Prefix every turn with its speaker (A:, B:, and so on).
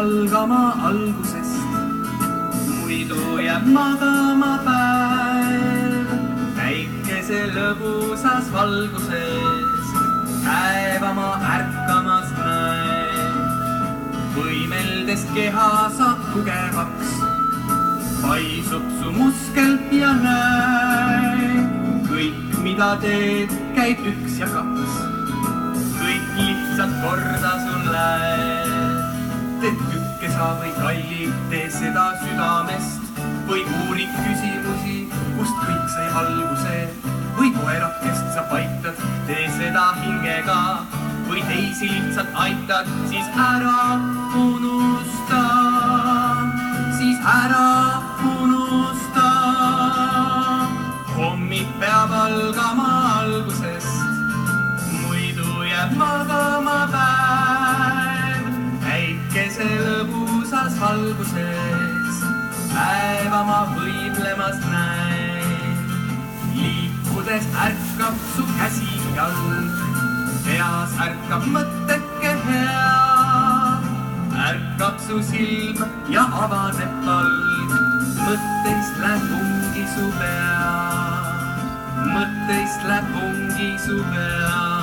A: algama algusest, muidu jääb magama päev. Päikese lõbusas valguses päeva ma ärkamas näen. Võimeldes keha saab tugevaks, paisub su muskel ja näe. Kõik, mida teed, käib 1 ja 2. Kõik lihtsalt korda sul läheb. Teed tükke sa või kalli, tee seda südamest. Või uurid küsimusi, kust kõik sai alguse. Või koerakest sa paitad, tee seda hingega. Või teisi lihtsalt aitad, siis ära unusta. Siis ära unusta. Hommik peab algama algusest, muidu jääb magama päev. Päikese lõbusas valguses päeva ma võimlemas näen. Liikudes ärkab su käsi jalg, peas ärkab mõtteke hea. Ärkab su silm ja avaneb palg, mõtteist läheb pungi su pea. Mõtteist läheb pungi su pea.